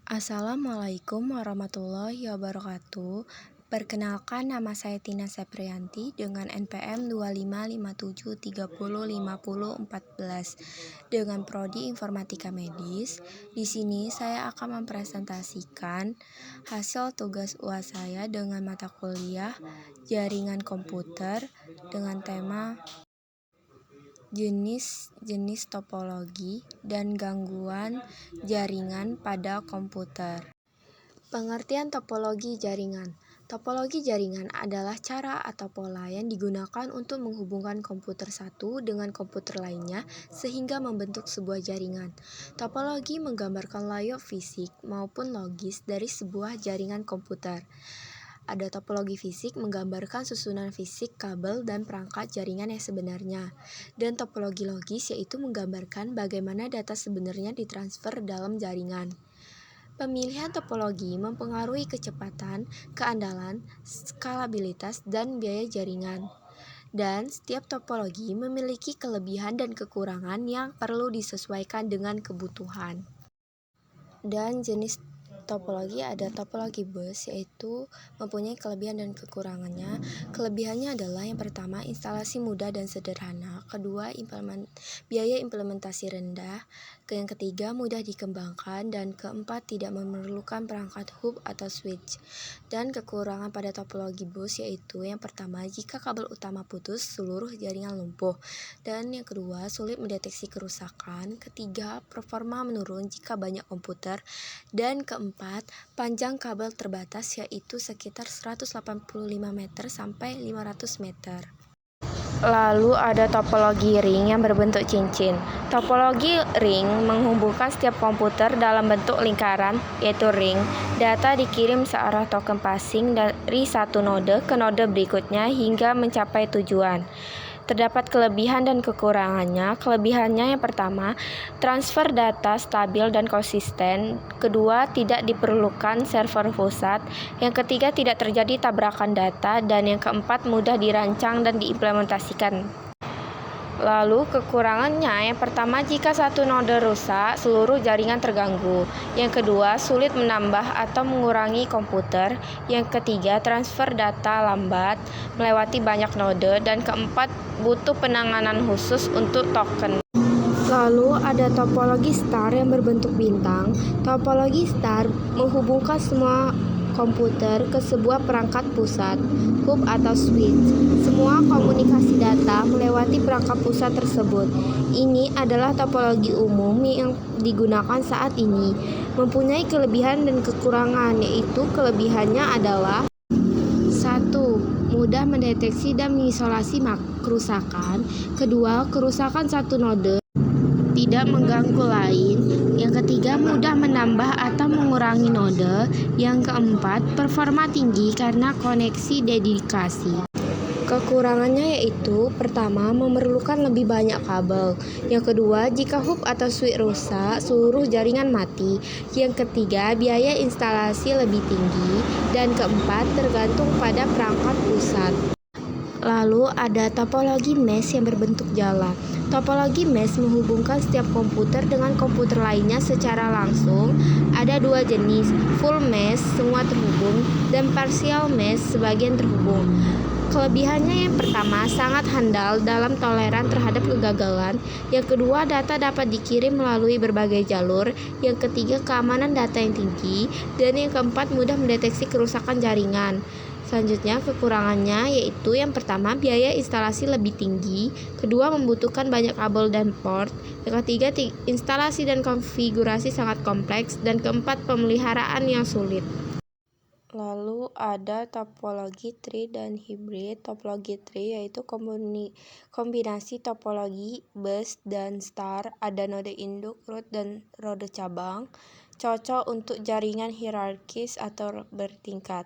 Assalamualaikum warahmatullahi wabarakatuh. Perkenalkan, nama saya Tina Seprianti dengan NPM 2557305014 dengan prodi Informatika Medis. Di sini saya akan mempresentasikan hasil tugas UAS saya dengan mata kuliah Jaringan Komputer dengan tema jenis-jenis topologi dan gangguan jaringan pada komputer. Pengertian topologi jaringan. Topologi jaringan adalah cara atau pola yang digunakan untuk menghubungkan komputer satu dengan komputer lainnya sehingga membentuk sebuah jaringan. Topologi menggambarkan layout fisik maupun logis dari sebuah jaringan komputer. Ada topologi fisik menggambarkan susunan fisik kabel dan perangkat jaringan yang sebenarnya. Dan topologi logis yaitu menggambarkan bagaimana data sebenarnya ditransfer dalam jaringan. Pemilihan topologi mempengaruhi kecepatan, keandalan, skalabilitas, dan biaya jaringan. Dan setiap topologi memiliki kelebihan dan kekurangan yang perlu disesuaikan dengan kebutuhan. Dan jenis topologi ada topologi bus, yaitu mempunyai kelebihan dan kekurangannya. Kelebihannya adalah yang pertama, instalasi mudah dan sederhana. Kedua, biaya implementasi rendah. Yang ketiga, mudah dikembangkan. Dan keempat, tidak memerlukan perangkat hub atau switch. Dan kekurangan pada topologi bus yaitu yang pertama, jika kabel utama putus, seluruh jaringan lumpuh. Dan yang kedua, sulit mendeteksi kerusakan. Ketiga, performa menurun jika banyak komputer. Dan keempat, panjang kabel terbatas yaitu sekitar 185 meter sampai 500 meter. Lalu ada topologi ring yang berbentuk cincin. Topologi ring menghubungkan setiap komputer dalam bentuk lingkaran, yaitu ring. Data dikirim searah token passing dari satu node ke node berikutnya hingga mencapai tujuan. Terdapat kelebihan dan kekurangannya. Kelebihannya yang pertama, transfer data stabil dan konsisten. Kedua, tidak diperlukan server pusat. Yang ketiga, tidak terjadi tabrakan data. Dan yang keempat, mudah dirancang dan diimplementasikan. Lalu kekurangannya, yang pertama, jika satu node rusak, seluruh jaringan terganggu. Yang kedua, sulit menambah atau mengurangi komputer. Yang ketiga, transfer data lambat, melewati banyak node. Dan keempat, butuh penanganan khusus untuk token. Lalu ada topologi star yang berbentuk bintang. Topologi star menghubungkan semua komputer ke sebuah perangkat pusat, hub atau switch. Semua komunikasi data melewati perangkat pusat tersebut. Ini adalah topologi umum yang digunakan saat ini. Mempunyai kelebihan dan kekurangan, yaitu kelebihannya adalah 1. Mudah mendeteksi dan mengisolasi kerusakan. Kedua, kerusakan satu node tidak mengganggu lain. Yang ketiga, mudah menambah atau mengurangi node. Yang keempat, performa tinggi karena koneksi dedikasi. Kekurangannya yaitu pertama, memerlukan lebih banyak kabel. Yang kedua, jika hub atau switch rusak, seluruh jaringan mati. Yang ketiga, biaya instalasi lebih tinggi. Dan keempat, tergantung pada perangkat pusat. Lalu ada topologi mesh yang berbentuk jala. Topologi mesh menghubungkan setiap komputer dengan komputer lainnya secara langsung. Ada dua jenis, full mesh, semua terhubung, dan partial mesh, sebagian terhubung. Kelebihannya yang pertama, sangat handal dalam toleran terhadap kegagalan. Yang kedua, data dapat dikirim melalui berbagai jalur. Yang ketiga, keamanan data yang tinggi. Dan yang keempat, mudah mendeteksi kerusakan jaringan. Selanjutnya, kekurangannya yaitu yang pertama, biaya instalasi lebih tinggi. Kedua, membutuhkan banyak kabel dan port. Yang ketiga, instalasi dan konfigurasi sangat kompleks. Dan keempat, pemeliharaan yang sulit. Lalu ada topologi tree dan hybrid. Topologi tree yaitu kombinasi topologi bus dan star. Ada node induk, root, dan node cabang. Cocok untuk jaringan hierarkis atau bertingkat.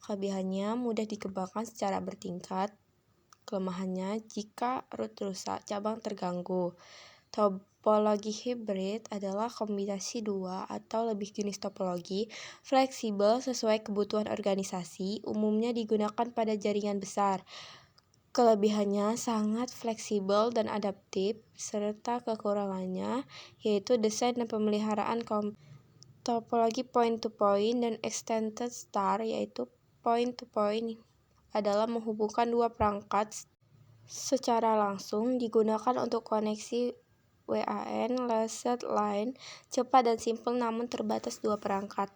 Kelebihannya, mudah dikembangkan secara bertingkat. Kelemahannya, jika root rusak, cabang terganggu. Topologi hybrid adalah kombinasi dua atau lebih jenis topologi, fleksibel sesuai kebutuhan organisasi, umumnya digunakan pada jaringan besar. Kelebihannya sangat fleksibel dan adaptif, serta kekurangannya yaitu desain dan pemeliharaan kompleks. Topologi point-to-point dan extended star, yaitu point-to-point adalah menghubungkan dua perangkat secara langsung, digunakan untuk koneksi WAN, lasted line, cepat dan simpel namun terbatas dua perangkat.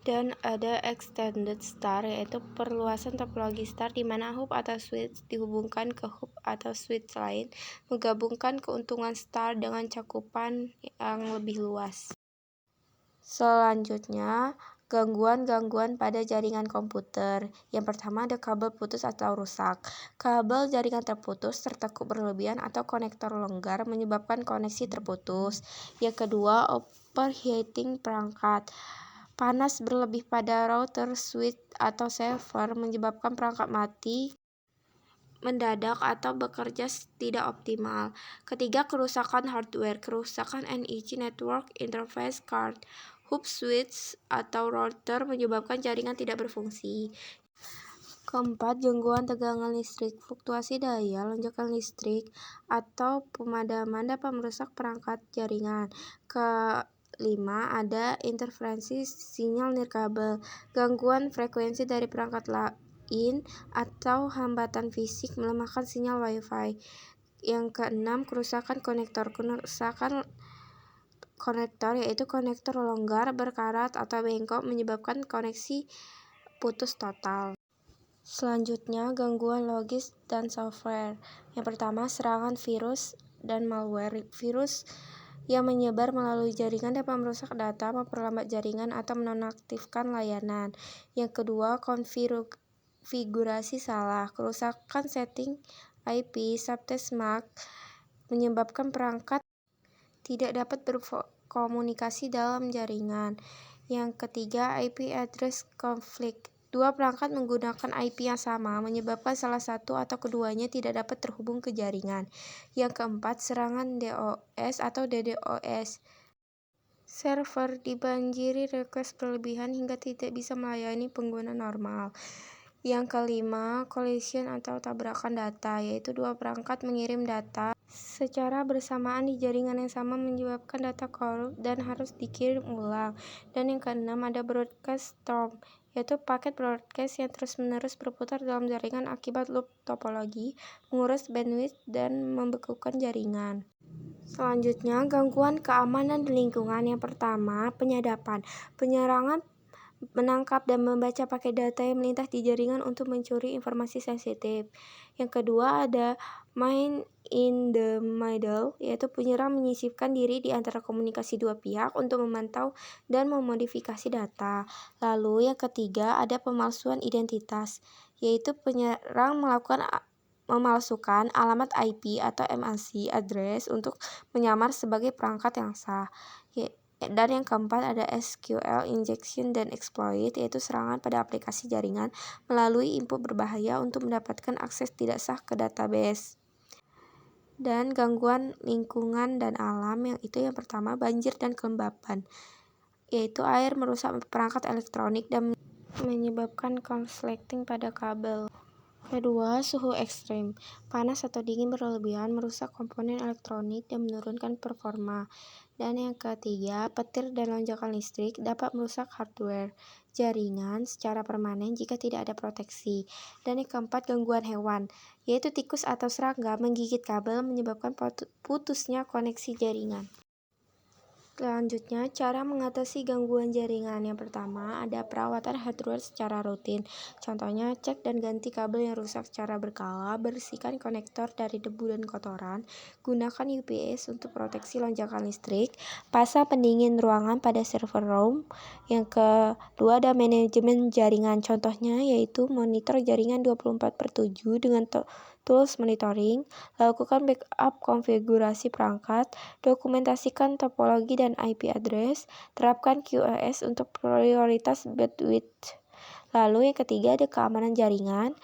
Dan ada extended star, yaitu perluasan topologi star di mana hub atau switch dihubungkan ke hub atau switch lain, menggabungkan keuntungan star dengan cakupan yang lebih luas. Selanjutnya, gangguan-gangguan pada jaringan komputer. Yang pertama ada kabel putus atau rusak. Kabel jaringan terputus, tertekuk berlebihan atau konektor longgar menyebabkan koneksi terputus. Yang kedua, overheating perangkat. Panas berlebih pada router, switch, atau server menyebabkan perangkat mati mendadak atau bekerja tidak optimal. Ketiga, kerusakan hardware. Kerusakan NIC network interface card, hub switch, atau router menyebabkan jaringan tidak berfungsi. Keempat, gangguan tegangan listrik. Fluktuasi daya, lonjakan listrik, atau pemadaman dapat merusak perangkat jaringan. Kelima, ada interferensi sinyal nirkabel. Gangguan frekuensi dari perangkat lain atau hambatan fisik melemahkan sinyal Wi-Fi. Yang keenam, kerusakan konektor. Kerusakan konektor yaitu konektor longgar, berkarat, atau bengkok menyebabkan koneksi putus total. Selanjutnya, gangguan logis dan software. Yang pertama, serangan virus dan malware. Virus yang menyebar melalui jaringan dapat merusak data, memperlambat jaringan, atau menonaktifkan layanan. Yang kedua, konfigurasi salah. Kerusakan setting IP subtext MAC menyebabkan perangkat tidak dapat berkomunikasi dalam jaringan. Yang ketiga, IP address conflict. Dua perangkat menggunakan IP yang sama, menyebabkan salah satu atau keduanya tidak dapat terhubung ke jaringan. Yang keempat, serangan DOS atau DDoS. Server dibanjiri request berlebihan hingga tidak bisa melayani pengguna normal. Yang kelima, collision atau tabrakan data, yaitu dua perangkat mengirim data secara bersamaan di jaringan yang sama menyebabkan data korup dan harus dikirim ulang. Dan yang keenam, ada broadcast storm, yaitu paket broadcast yang terus-menerus berputar dalam jaringan akibat loop topologi, menguras bandwidth, dan membekukan jaringan. Selanjutnya, gangguan keamanan di lingkungan. Yang pertama, penyadapan. Penyerangan menangkap dan membaca paket data yang melintas di jaringan untuk mencuri informasi sensitif. Yang kedua, ada man in the middle, yaitu penyerang menyisipkan diri di antara komunikasi dua pihak untuk memantau dan memodifikasi data. Lalu yang ketiga, ada pemalsuan identitas, yaitu penyerang memalsukan alamat IP atau MAC address untuk menyamar sebagai perangkat yang sah. Dan yang keempat, ada SQL injection dan exploit, yaitu serangan pada aplikasi jaringan melalui input berbahaya untuk mendapatkan akses tidak sah ke database. Dan gangguan lingkungan dan alam, yang pertama, banjir dan kelembapan, yaitu air merusak perangkat elektronik dan menyebabkan konsleting pada kabel. Kedua, suhu ekstrim. Panas atau dingin berlebihan merusak komponen elektronik dan menurunkan performa. Dan yang ketiga, petir dan lonjakan listrik dapat merusak hardware jaringan secara permanen jika tidak ada proteksi. Dan yang keempat, gangguan hewan, yaitu tikus atau serangga menggigit kabel menyebabkan putusnya koneksi jaringan. Selanjutnya, cara mengatasi gangguan jaringan. Yang pertama, ada perawatan hardware secara rutin. Contohnya, cek dan ganti kabel yang rusak secara berkala, bersihkan konektor dari debu dan kotoran, gunakan UPS untuk proteksi lonjakan listrik, pasang pendingin ruangan pada server room. Yang kedua, ada manajemen jaringan. Contohnya yaitu monitor jaringan 24/7 dengan tools monitoring, lakukan backup konfigurasi perangkat, dokumentasikan topologi dan IP address, terapkan QoS untuk prioritas bandwidth. Lalu yang ketiga, ada keamanan jaringan.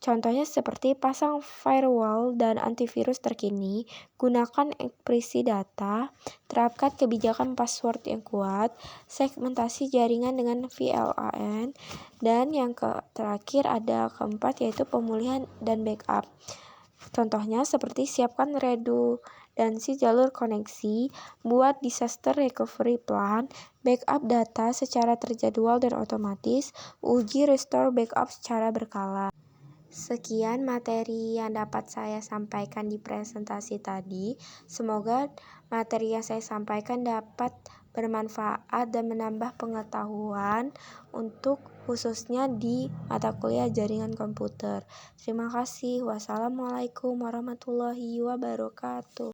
Contohnya seperti pasang firewall dan antivirus terkini, gunakan enkripsi data, terapkan kebijakan password yang kuat, segmentasi jaringan dengan VLAN, dan yang terakhir ada keempat yaitu pemulihan dan backup. Contohnya seperti siapkan redundant redundansi jalur koneksi, buat disaster recovery plan, backup data secara terjadwal dan otomatis, uji restore backup secara berkala. Sekian materi yang dapat saya sampaikan di presentasi tadi. Semoga materi yang saya sampaikan dapat bermanfaat dan menambah pengetahuan untuk khususnya di mata kuliah jaringan komputer. Terima kasih. Wassalamualaikum warahmatullahi wabarakatuh.